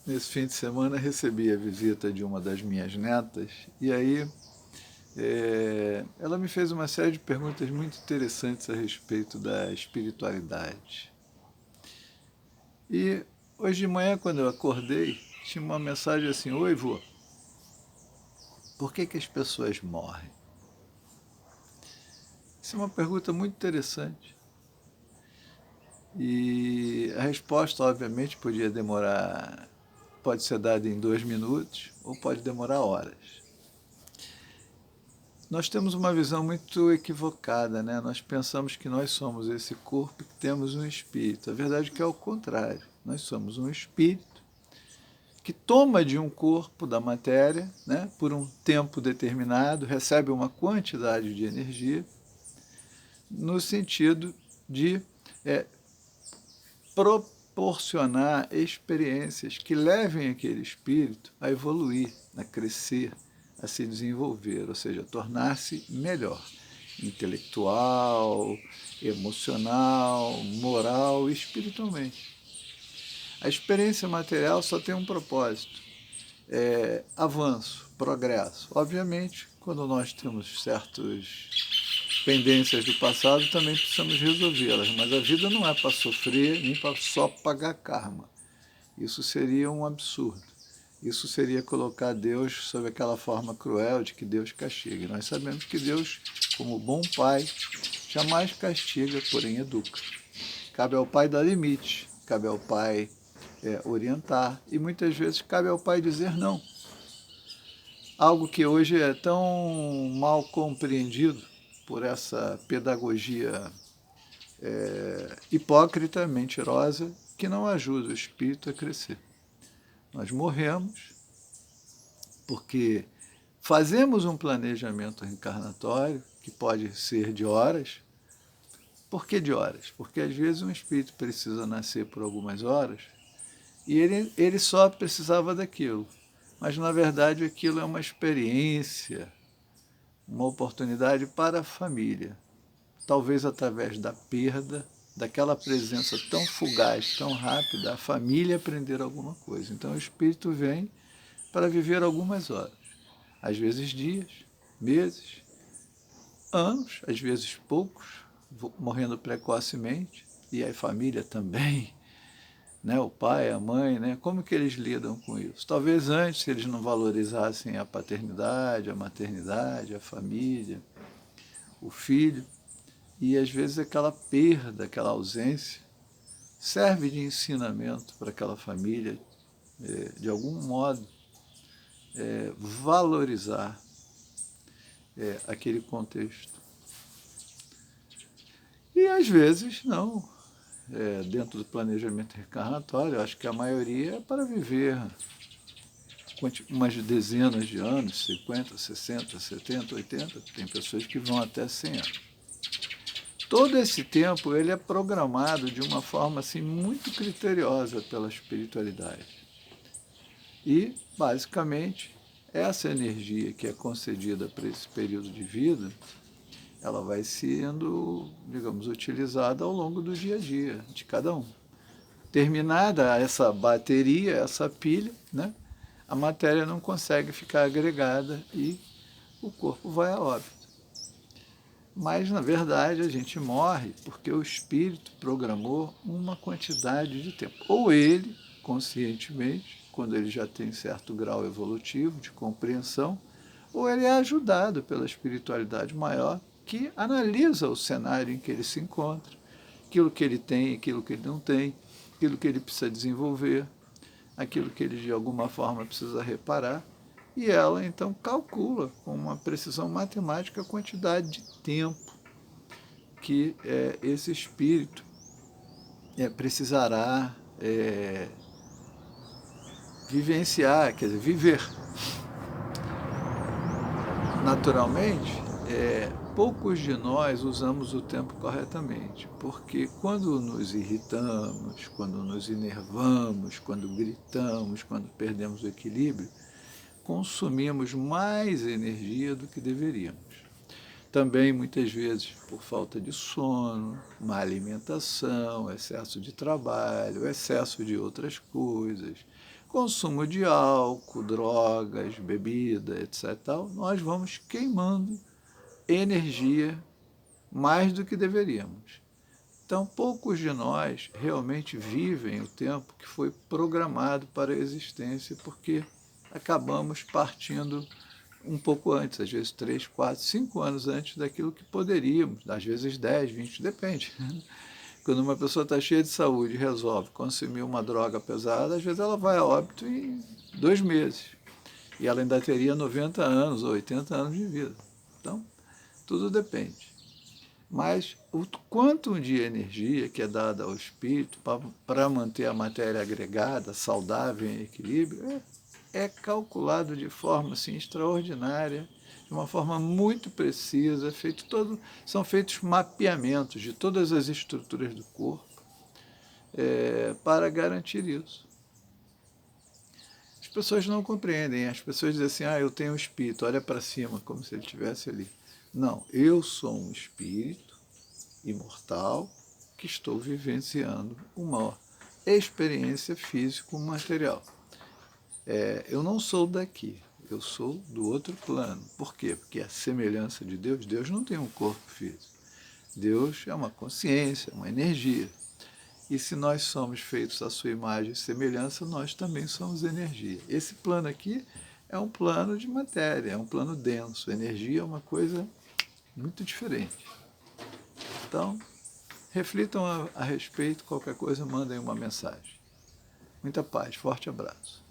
Nesse fim de semana recebi a visita de uma das minhas netas e aí ela me fez uma série de perguntas muito interessantes a respeito da espiritualidade. E hoje de manhã, quando eu acordei, tinha uma mensagem assim: Oi, vô, por que as pessoas morrem? Isso é uma pergunta muito interessante. E a resposta, obviamente, podia demorar, pode ser dada em 2 minutos ou pode demorar horas. Nós temos uma visão muito equivocada, né? Nós pensamos que nós somos esse corpo e que temos um espírito. A verdade é que é o contrário. Nós somos um espírito que toma de um corpo da matéria, né, por um tempo determinado, recebe uma quantidade de energia, no sentido de é, proporcionar experiências que levem aquele espírito a evoluir, a crescer, a se desenvolver, ou seja, tornar-se melhor, intelectual, emocional, moral e espiritualmente. A experiência material só tem um propósito, avanço, progresso. Obviamente, quando nós temos certas pendências do passado, também precisamos resolvê-las, mas a vida não é para sofrer nem para só pagar karma. Isso seria um absurdo. Isso seria colocar Deus sob aquela forma cruel de que Deus castiga. Nós sabemos que Deus, como bom pai, jamais castiga, porém educa. Cabe ao pai dar limite, cabe ao pai orientar e muitas vezes cabe ao pai dizer não. Algo que hoje é tão mal compreendido por essa pedagogia hipócrita, mentirosa, que não ajuda o espírito a crescer. Nós morremos porque fazemos um planejamento reencarnatório, que pode ser de horas. Por que de horas? Porque às vezes um espírito precisa nascer por algumas horas e ele só precisava daquilo. Mas na verdade aquilo é uma experiência, uma oportunidade para a família. Talvez através da perda, daquela presença tão fugaz, tão rápida, a família aprender alguma coisa. Então o espírito vem para viver algumas horas, às vezes dias, meses, anos, às vezes poucos, morrendo precocemente, e a família também, né? O pai, a mãe, né? Como que eles lidam com isso? Talvez antes eles não valorizassem a paternidade, a maternidade, a família, o filho, e às vezes aquela perda, aquela ausência, serve de ensinamento para aquela família, de algum modo, valorizar aquele contexto. E às vezes não. Dentro do planejamento reencarnatório, acho que a maioria é para viver umas dezenas de anos, 50, 60, 70, 80, tem pessoas que vão até 100 anos. Todo esse tempo ele é programado de uma forma assim muito criteriosa pela espiritualidade. E, basicamente, essa energia que é concedida para esse período de vida, ela vai sendo, digamos, utilizada ao longo do dia a dia de cada um. Terminada essa bateria, essa pilha, né, a matéria não consegue ficar agregada e o corpo vai a óbito. Mas, na verdade, a gente morre porque o espírito programou uma quantidade de tempo. Ou ele, conscientemente, quando ele já tem certo grau evolutivo de compreensão, ou ele é ajudado pela espiritualidade maior que analisa o cenário em que ele se encontra, aquilo que ele tem, aquilo que ele não tem, aquilo que ele precisa desenvolver, aquilo que ele de alguma forma precisa reparar, e ela então calcula com uma precisão matemática a quantidade de tempo que esse espírito precisará vivenciar, quer dizer, viver. Naturalmente, poucos de nós usamos o tempo corretamente, porque quando nos irritamos, quando nos enervamos, quando gritamos, quando perdemos o equilíbrio, consumimos mais energia do que deveríamos. Também, muitas vezes, por falta de sono, má alimentação, excesso de trabalho, excesso de outras coisas, consumo de álcool, drogas, bebida, etc. Tal, nós vamos queimando energia mais do que deveríamos. Então, poucos de nós realmente vivem o tempo que foi programado para a existência, porque acabamos partindo um pouco antes, às vezes 3, 4, 5 anos antes daquilo que poderíamos, às vezes 10, 20, depende. Quando uma pessoa está cheia de saúde e resolve consumir uma droga pesada, às vezes ela vai a óbito em 2 meses. E ela ainda teria 90 anos ou 80 anos de vida. Então, tudo depende. Mas o quanto de energia que é dada ao espírito para manter a matéria agregada, saudável, em equilíbrio, é calculado de forma assim, extraordinária, de uma forma muito precisa, são feitos mapeamentos de todas as estruturas do corpo para garantir isso. As pessoas não compreendem, as pessoas dizem assim, eu tenho um espírito, olha para cima, como se ele estivesse ali. Não, eu sou um espírito imortal que estou vivenciando uma experiência físico-material. Eu não sou daqui, eu sou do outro plano. Por quê? Porque a semelhança de Deus, Deus não tem um corpo físico. Deus é uma consciência, uma energia. E se nós somos feitos à sua imagem e semelhança, nós também somos energia. Esse plano aqui é um plano de matéria, é um plano denso. Energia é uma coisa muito diferente. Então, reflitam a respeito, qualquer coisa, mandem uma mensagem. Muita paz, forte abraço.